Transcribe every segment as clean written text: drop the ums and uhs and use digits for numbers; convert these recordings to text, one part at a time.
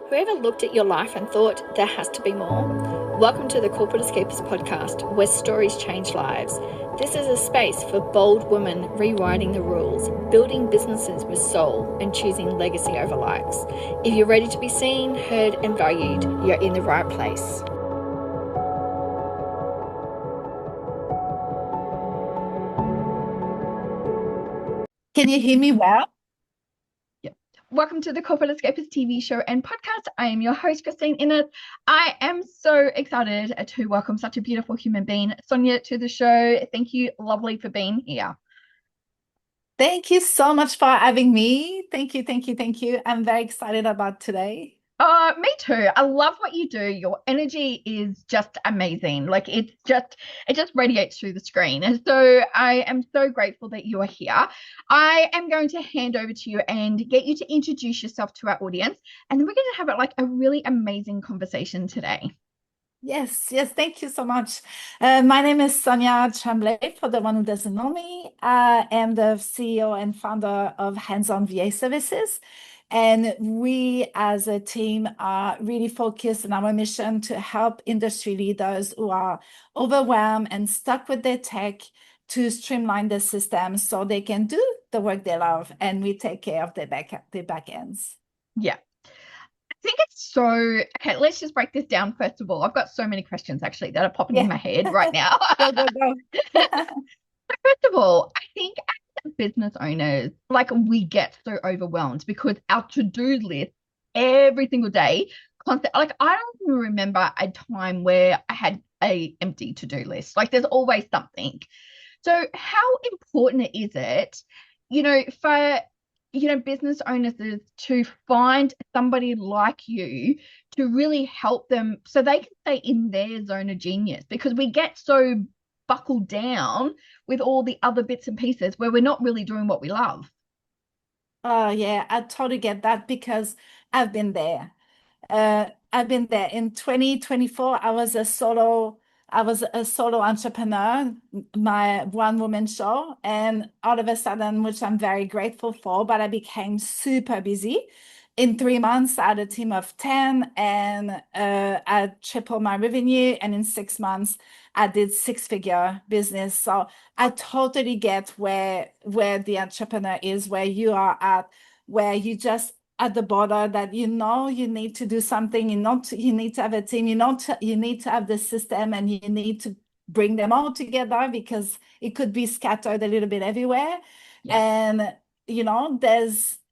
Whoever looked at your life and thought there has to be more? Welcome to the Corporate Escapists podcast, where stories change lives. This is a space for bold women rewriting the rules, building businesses with soul, and choosing legacy over likes. If you're ready to be seen, heard, and valued, you're in the right place. Can you hear me well? Welcome to the Corporate Escapists TV show and podcast. I am your host, Christine Innes. I am so excited to welcome such a beautiful human being, Sonia, to the show. Thank you, lovely, for being here. Thank you so much for having me. Thank you. I'm very excited about today. Me too. I love what you do. Your energy is just amazing. Like it just radiates through the screen. And so I am so grateful that you are here. I am going to hand over to you and get you to introduce yourself to our audience. And then we're going to have a really amazing conversation today. Yes, thank you so much. My name is Sonia Tremblay, for the one who doesn't know me. I am the CEO and founder of Hands-On VA Services. And we as a team are really focused on our mission to help industry leaders who are overwhelmed and stuck with their tech to streamline the system so they can do the work they love, and we take care of their back ends. Yeah. I think it's so okay. Let's just break this down. First of all, I've got so many questions actually that are popping in my head right now. Go. First of all, I think as business owners, we get so overwhelmed because our to-do list every single day, constant. I don't even remember a time where I had a empty to-do list. There's always something. So how important is it, for business owners to find somebody like you to really help them so they can stay in their zone of genius, because we get so buckled down with all the other bits and pieces where we're not really doing what we love. Oh yeah, I totally get that because I've been there. In 2024. I was a solo entrepreneur, my one-woman show, and all of a sudden, which I'm very grateful for, but I became super busy. In 3 months, I had a team of 10, and I tripled my revenue. And in 6 months, I did six-figure business. So I totally get where the entrepreneur is, where you are at, where you just at the border that you need to do something, you need to have a team, you need to have the system, and you need to bring them all together because it could be scattered a little bit everywhere. Yeah. And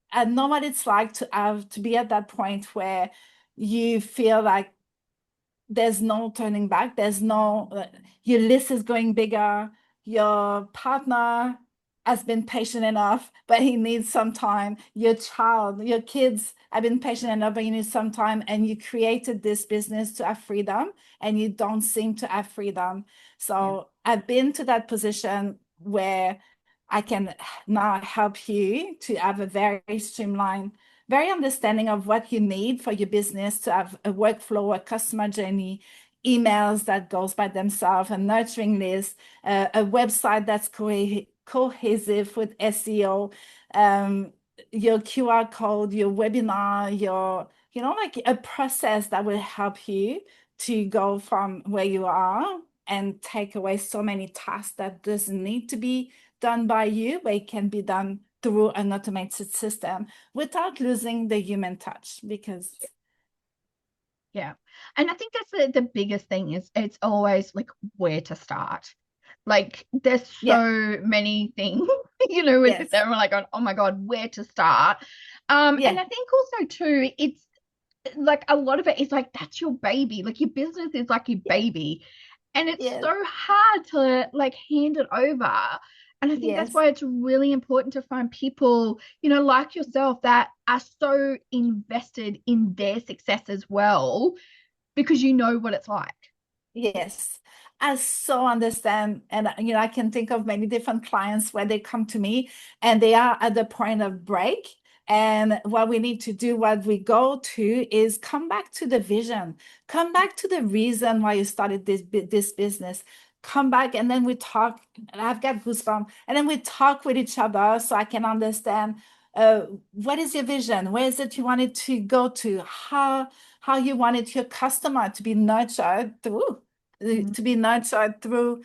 I know what it's like to be at that point where you feel like there's no turning back. Your list is going bigger. Your partner has been patient enough, but he needs some time. Your kids have been patient enough, but you need some time. And you created this business to have freedom, and you don't seem to have freedom. So I've been to that position where I can now help you to have a very streamlined, very understanding of what you need for your business to have a workflow, a customer journey, emails that goes by themselves, a nurturing list, a website that's cohesive with SEO, your QR code, your webinar, a process that will help you to go from where you are and take away so many tasks that doesn't need to be done by you, but it can be done through an automated system without losing the human touch. Yeah. And I think that's the biggest thing is it's always where to start. There's so many things, we sit there and we're going, oh my God, where to start? And I think also too, it's a lot of it is that's your baby. Your business is like your baby. And it's so hard to hand it over. And I think that's why it's really important to find people, like yourself that are so invested in their success as well, because you know what it's like. Yes, I so understand. And, I can think of many different clients where they come to me and they are at the point of break. And what we need to do, what we go to is come back to the vision, come back to the reason why you started this business. Come back, and then we talk. I've got goosebumps. And then we talk with each other so I can understand what is your vision? Where is it you want it to go to? How you wanted your customer to be nurtured through, to be nurtured through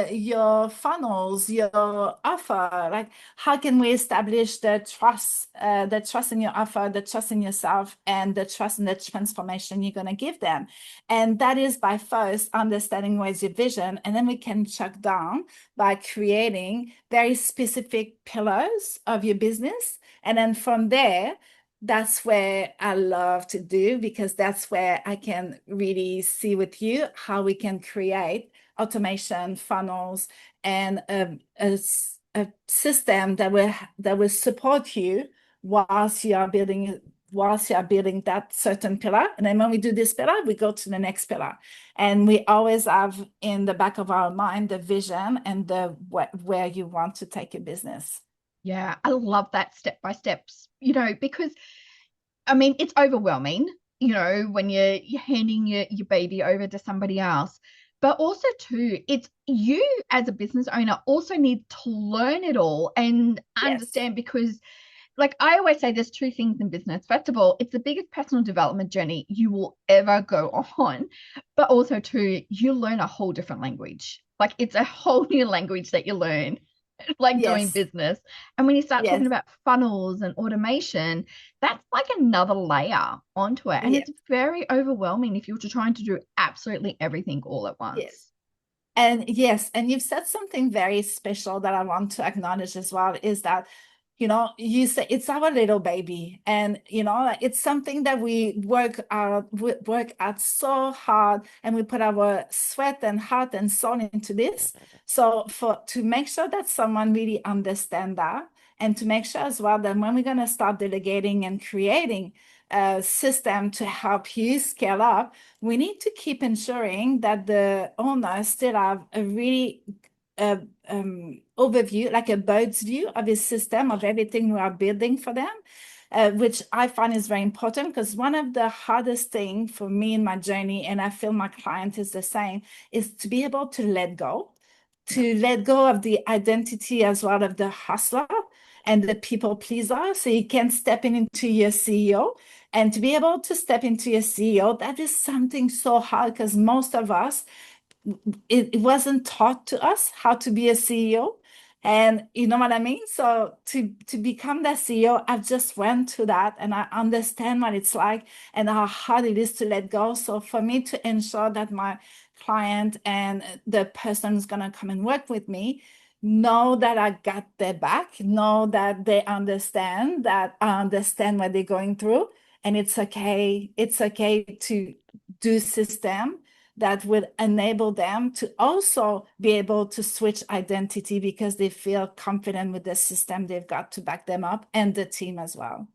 your funnels, your offer. Like, how can we establish the trust in your offer, the trust in yourself, and the trust in the transformation you're going to give them? And that is by first understanding where's your vision, and then we can chuck down by creating very specific pillars of your business. And then from there, that's where I love to do, because that's where I can really see with you how we can create automation funnels and a system that will support you whilst you are building that certain pillar. And then when we do this pillar, we go to the next pillar, and we always have in the back of our mind the vision and the where you want to take your business. Yeah, I love that step by steps, because I mean, it's overwhelming, when you're handing your baby over to somebody else. But also too, it's you as a business owner also need to learn it all and understand, because like I always say, there's two things in business. First of all, it's the biggest personal development journey you will ever go on. But also too, you learn a whole different language. Like it's a whole new language that you learn like doing business. And when you start talking about funnels and automation, that's like another layer onto it. And it's very overwhelming if you're trying to do absolutely everything all at once. And you've said something very special that I want to acknowledge as well, is that you say it's our little baby, and it's something that we work out so hard, and we put our sweat and heart and soul into this. So to make sure that someone really understand that, and to make sure as well that when we're going to start delegating and creating a system to help you scale up, we need to keep ensuring that the owners still have a really overview, like a bird's view of his system, of everything we are building for them, which I find is very important, because one of the hardest things for me in my journey, and I feel my client is the same, is to be able to let go of the identity as well of the hustler and the people pleaser. So you can step into your CEO, and to be able to step into your CEO, that is something so hard, because most of us, it wasn't taught to us how to be a CEO. And you know what I mean? So to become that CEO, I've just went through that, and I understand what it's like and how hard it is to let go. So for me to ensure that my client and the person who's going to come and work with me know that I got their back, know that they understand, that I understand what they're going through, and it's okay to do system that would enable them to also be able to switch identity, because they feel confident with the system they've got to back them up, and the team as well.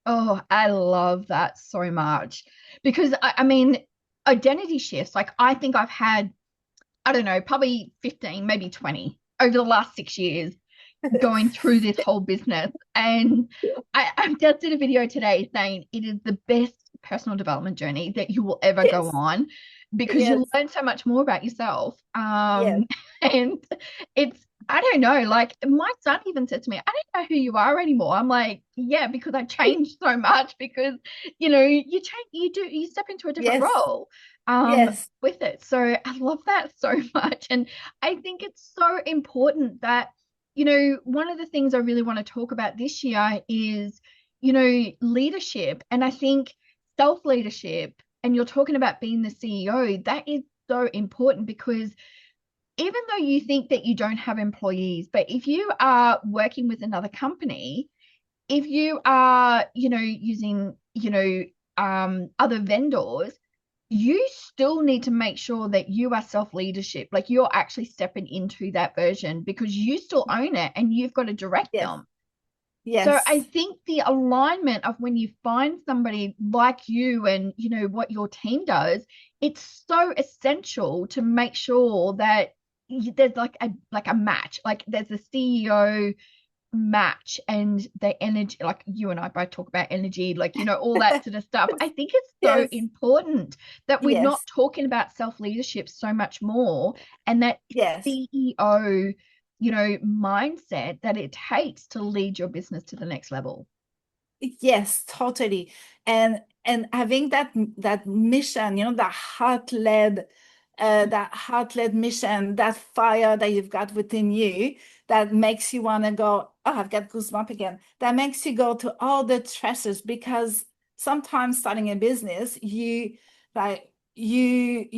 Oh, I love that so much, because I mean, identity shifts, like I think I've had, I don't know, probably 15, maybe 20 over the last 6 years going through this whole business. And I just did a video today saying it is the best personal development journey that you will ever go on, because you learn so much more about yourself. And it's, I don't know, like my son even said to me, I don't know who you are anymore. I'm like, yeah, because I've changed so much, because you change, you step into a different role with it. So I love that so much. And I think it's so important that, one of the things I really want to talk about this year is, leadership. And I think self-leadership, and you're talking about being the CEO, that is so important, because even though you think that you don't have employees, but if you are working with another company, if you are, using, other vendors, you still need to make sure that you are self-leadership, like you're actually stepping into that version, because you still own it and you've got to direct them. So I think the alignment of when you find somebody like you and, what your team does, it's so essential to make sure that there's like a match, like there's a CEO match, and the energy, like you and I both talk about energy, like all that sort of stuff. I think it's so important that we're not talking about self-leadership so much more, and that CEO mindset that it takes to lead your business to the next level. Yes, totally. And having that mission, that heart-led mission, that fire that you've got within you that makes you want to go, oh, I've got goosebumps again. That makes you go to all the treasures, because sometimes starting a business, you are in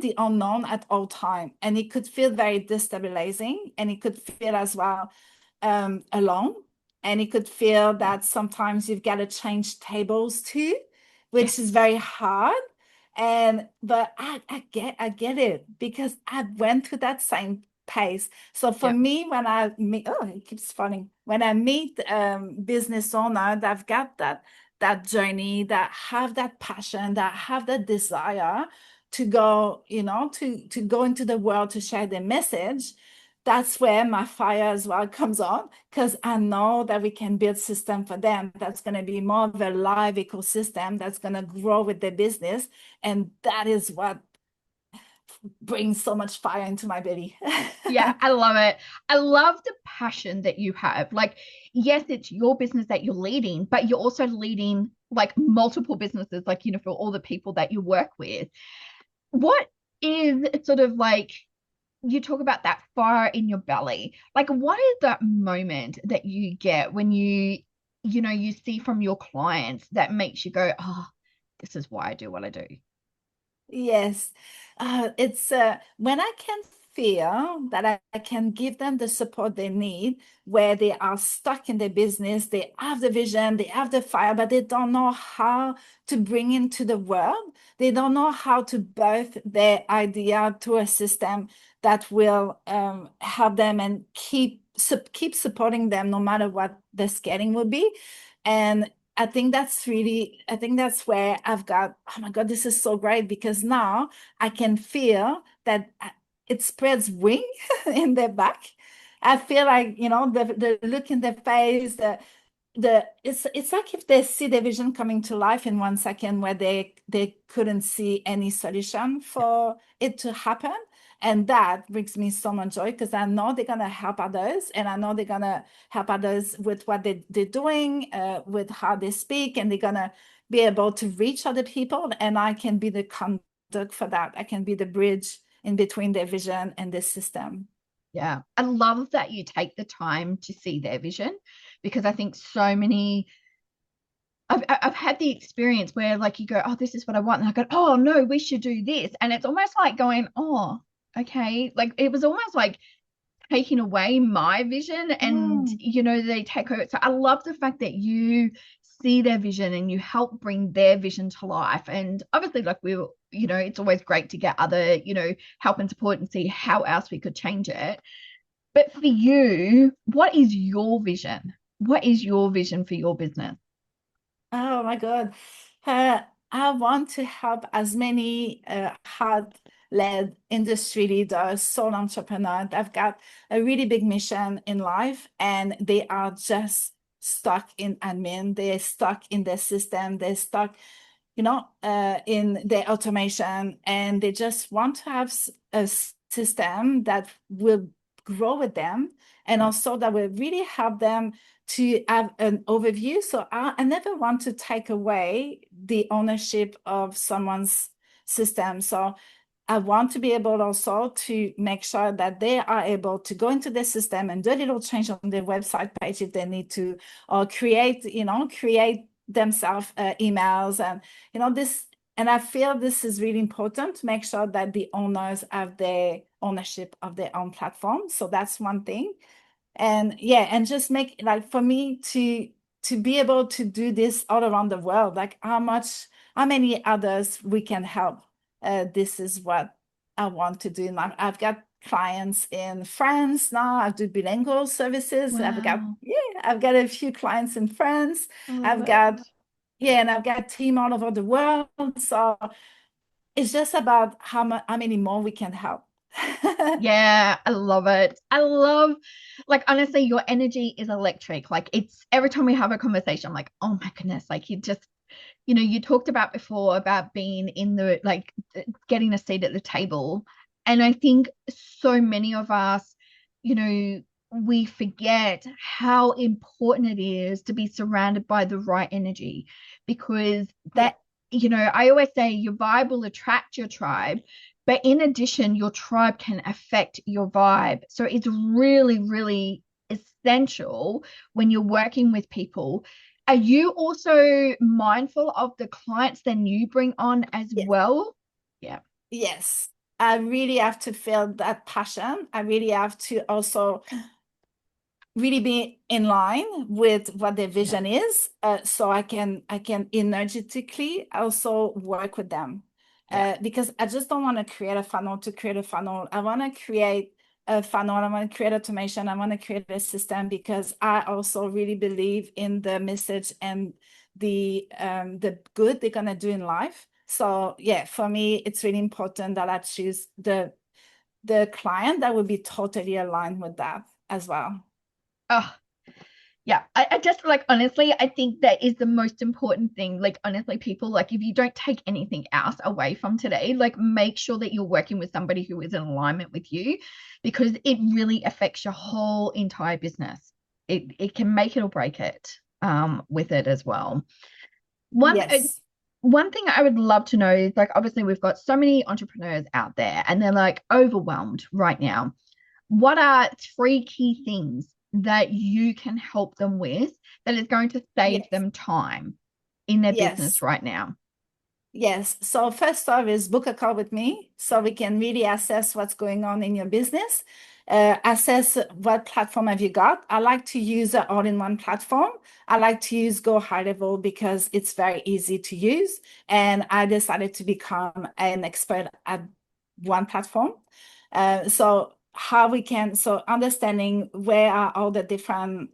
the unknown at all time, and it could feel very destabilizing, and it could feel as well alone. And it could feel that sometimes you've got to change tables too, which is very hard. But I get it, because I went through that same pace. So for Yeah. me, when I meet, oh, it keeps falling. When I meet business owner that've got that journey, that have that passion, that have that desire to go, to go into the world to share their message, that's where my fire as well comes on, because I know that we can build system for them that's going to be more of a live ecosystem that's going to grow with their business. And that is what brings so much fire into my belly. Yeah, I love it. I love the passion that you have. Like, yes, it's your business that you're leading, but you're also leading like multiple businesses, like, for all the people that you work with. What is sort of like, you talk about that fire in your belly. Like, what is that moment that you get when you see from your clients that makes you go, oh, this is why I do what I do? Yes, it's when I can feel that I can give them the support they need, where they are stuck in their business, they have the vision, they have the fire, but they don't know how to bring into the world. They don't know how to birth their idea to a system that will help them and keep supporting them no matter what the scaling will be. And I think that's where I've got, oh my God, this is so great, because now I can feel that it spreads wing in their back. I feel like, the look in their face, it's like if they see their vision coming to life in 1 second, where they couldn't see any solution for it to happen. And that brings me so much joy, because I know they're gonna help others, and I know they're gonna help others with what they're doing, with how they speak, and they're gonna be able to reach other people. And I can be the conduct for that. I can be the bridge in between their vision and the system. Yeah, I love that you take the time to see their vision, because I think so many, I've had the experience where like you go, oh, this is what I want. And I go, oh, no, we should do this. And it's almost like going, oh, okay. Like it was almost like taking away my vision, and Mm. they take over. So I love the fact that you see their vision and you help bring their vision to life. And obviously, like it's always great to get other help and support and see how else we could change it. But for you, what is your vision? What is your vision for your business? Oh my God. Uh, I want to help as many heart-led industry leaders, soul entrepreneurs. I've got a really big mission in life, and they are just stuck in admin. They're stuck in their system. They're stuck, in their automation, and they just want to have a system that will grow with them, and Yeah. also that will really help them to have an overview. So I never want to take away the ownership of someone's system. So I want to be able also to make sure that they are able to go into the system and do a little change on their website page if they need to, or create themselves emails, and this. And I feel this is really important to make sure that the owners have their ownership of their own platform. So that's one thing. And yeah, and just make, like, for me to be able to do this all around the world, like how many others we can help. This is what I want to do now. I've got clients in France now. I do bilingual services. Wow. I've got a few clients in France. I love I've it. got Yeah, and I've got team all over the world. So it's just about how many more we can help. Yeah, I love it. I love, like, honestly, your energy is electric. Like, it's every time we have a conversation, I'm like, oh my goodness, like, you talked about before about being in the, like, getting a seat at the table. And I think so many of us we forget how important it is to be surrounded by the right energy, because that, I always say your vibe will attract your tribe, but in addition, your tribe can affect your vibe. So it's really, really essential when you're working with people. Are you also mindful of the clients then you bring on as well? Yeah. Yes. I really have to feel that passion. I really have to also really be in line with what their vision is, so I can energetically also work with them, because I just don't want to create a funnel to create a funnel. I want to create a funnel. I want to create automation. I want to create a system, because I also really believe in the message and the good they're gonna do in life. So yeah, for me, it's really important that I choose the client that would be totally aligned with that as well. Oh, yeah. I just like, honestly, I think that is the most important thing. Like, honestly, people, like, if you don't take anything else away from today, like, make sure that you're working with somebody who is in alignment with you, because it really affects your whole entire business. It can make it or break it with it as well. Yes. One thing I would love to know is, like, obviously we've got so many entrepreneurs out there and they're like overwhelmed right now. What are three key things that you can help them with that is going to save Yes. them time in their business Yes. right now? Yes. So first off is book a call with me so we can really assess what's going on in your business. Assess what platform have you got. I like to use an all-in-one platform. I like to use Go High Level because it's very easy to use. And I decided to become an expert at one platform. So how we can, so understanding where are all the different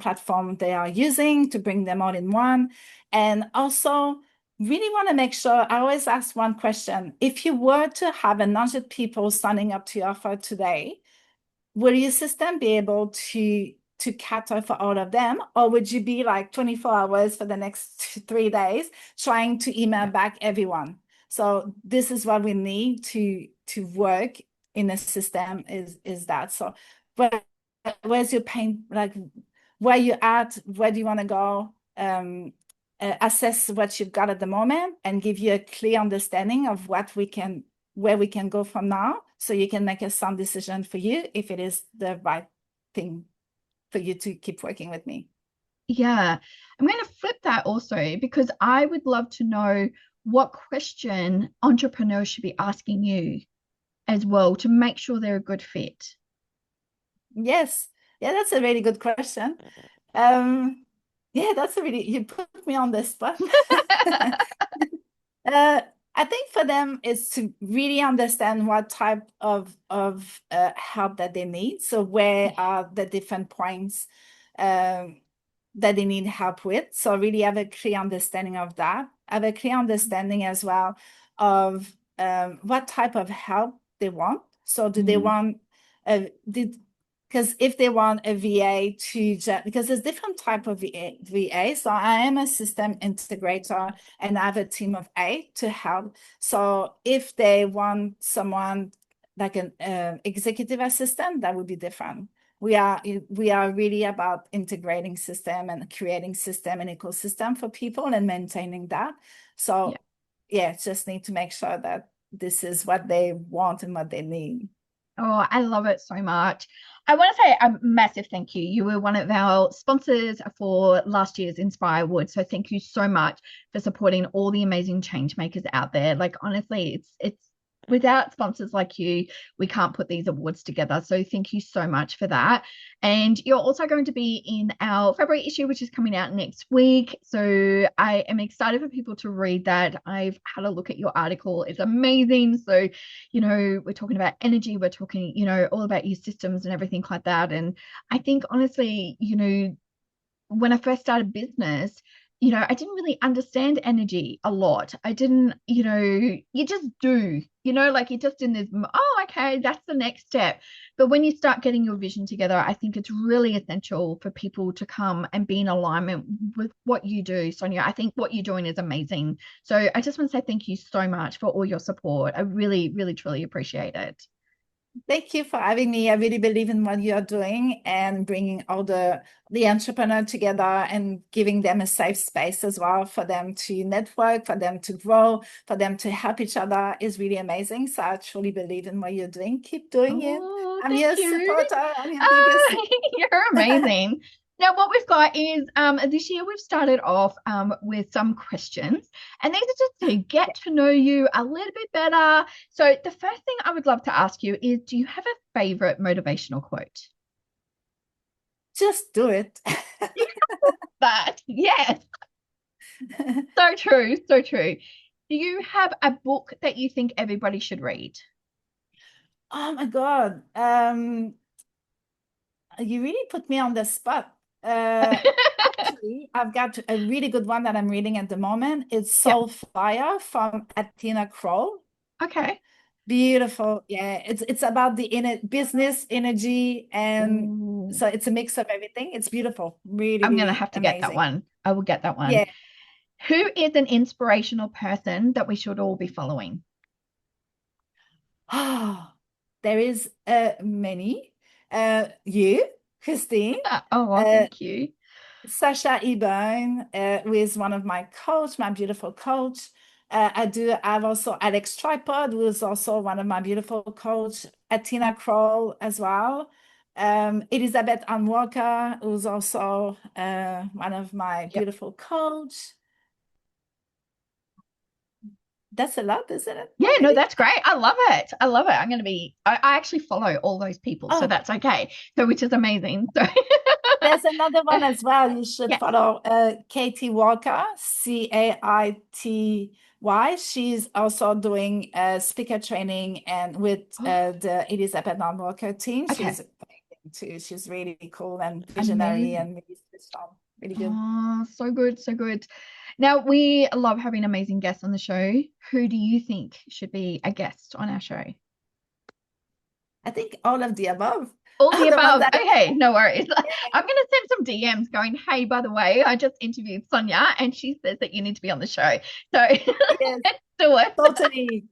platforms they are using to bring them all in one. And also really want to make sure, I always ask one question. If you were to have 100 people signing up to your offer today, will your system be able to cater for all of them? Or would you be like 24 hours for the next 3 days trying to email back everyone? So this is what we need to work in a system is that. So where's your pain, like where you at, where do you want to go? Assess what you've got at the moment and give you a clear understanding of where we can go from now, so you can make a sound decision for you if it is the right thing for you to keep working with me. Yeah, I'm going to flip that also, because I would love to know what question entrepreneurs should be asking you as well to make sure they're a good fit. Yes. Yeah, that's a really good question. Yeah, you put me on the spot. I think for them is to really understand what type of help that they need. So where are the different points that they need help with? So really have a clear understanding of that. Have a clear understanding as well of what type of help they want. So do they want because if they want a VA because there's different type of VA. So I am a system integrator and I have a team of 8 to help. So if they want someone like an executive assistant, that would be different. We are really about integrating system and creating system and ecosystem for people and maintaining that. So yeah, just need to make sure that this is what they want and what they need. Oh, I love it so much. I want to say a massive thank you. You were one of our sponsors for last year's Inspire Award. So thank you so much for supporting all the amazing change makers out there. Like, honestly, it's without sponsors like you, we can't put these awards together. So thank you so much for that. And you're also going to be in our February issue, which is coming out next week. So I am excited for people to read that. I've had a look at your article. It's amazing. So, we're talking about energy, we're talking, all about your systems and everything like that. And I think, honestly, when I first started business, I didn't really understand energy a lot. I didn't, you just do, like you're just in this, oh, okay, that's the next step. But when you start getting your vision together, I think it's really essential for people to come and be in alignment with what you do, Sonia. I think what you're doing is amazing. So I just want to say thank you so much for all your support. I really, really, truly appreciate it. Thank you for having me. I really believe in what you're doing and bringing all the entrepreneur together and giving them a safe space as well for them to network, for them to grow, for them to help each other is really amazing. So I truly believe in what you're doing. Keep doing it. Oh, I'm thank your you. supporter. I'm your biggest supporter. You're amazing. Now, what we've got is this year we've started off with some questions, and these are just to get to know you a little bit better. So, the first thing I would love to ask you is, do you have a favorite motivational quote? Just do it. That, yes, so true, so true. Do you have a book that you think everybody should read? Oh my God. You really put me on the spot. Actually, I've got a really good one that I'm reading at the moment. It's Yep. Soul Fire from Athena Kroll. Okay. Beautiful. Yeah, it's about the inner business energy, and Ooh, so it's a mix of everything. It's beautiful. Really, I'm gonna really have to get that amazing. one. I will get that one. Yeah. Who is an inspirational person that we should all be following? Oh, there is many. You, Christine. Oh, Uh, thank you. Sasha Ebone, who is one of my coach, my beautiful coach. I have also Alex Tripod, who is also one of my beautiful coach, Atina Kroll as well. Elizabeth Ann Walker, who's also one of my Yep. beautiful coach. That's a lot, isn't it? Yeah, no, Already? that's great. I love it. I love it. I actually follow all those people, so Oh, that's okay. So, which is amazing. So, there's another one as well. You should yes. follow Katie Walker, Caity. She's also doing speaker training and with the Elizabeth Ann Walker team. Okay. She's amazing too. She's really cool and visionary Amazing. and really strong. Really good. Oh, so good, so good. Now, we love having amazing guests on the show. Who do you think should be a guest on our show? I think all of the above All the are the ones above. that Okay, no worries. I'm going to send some DMs going, hey, by the way, I just interviewed Sonia and she says that you need to be on the show. So yes, let's do it. totally,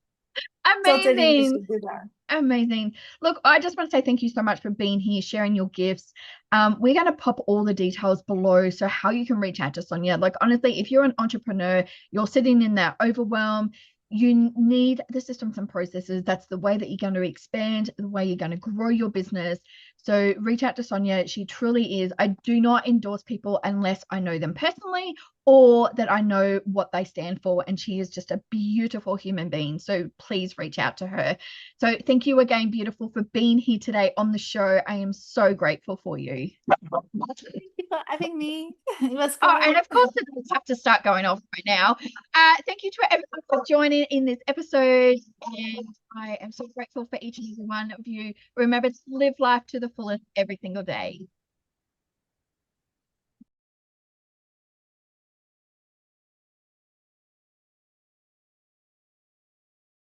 totally we Amazing. should do that. Amazing. Look, I just want to say thank you so much for being here, sharing your gifts. We're going to pop all the details below. So, how you can reach out to Sonia. Like, honestly, if you're an entrepreneur, you're sitting in that overwhelm, you need the systems and processes. That's the way that you're going to expand, the way you're going to grow your business. So, reach out to Sonia. She truly is. I do not endorse people unless I know them personally or that I know what they stand for. And she is just a beautiful human being. So, please reach out to her. So thank you again, beautiful, for being here today on the show. I am so grateful for you. Thank you for having me. It was Oh, and great. of course, the dogs have to start going off right now. Thank you to everyone for joining in this episode. And I am so grateful for each and every one of you. Remember to live life to the fullest every single day.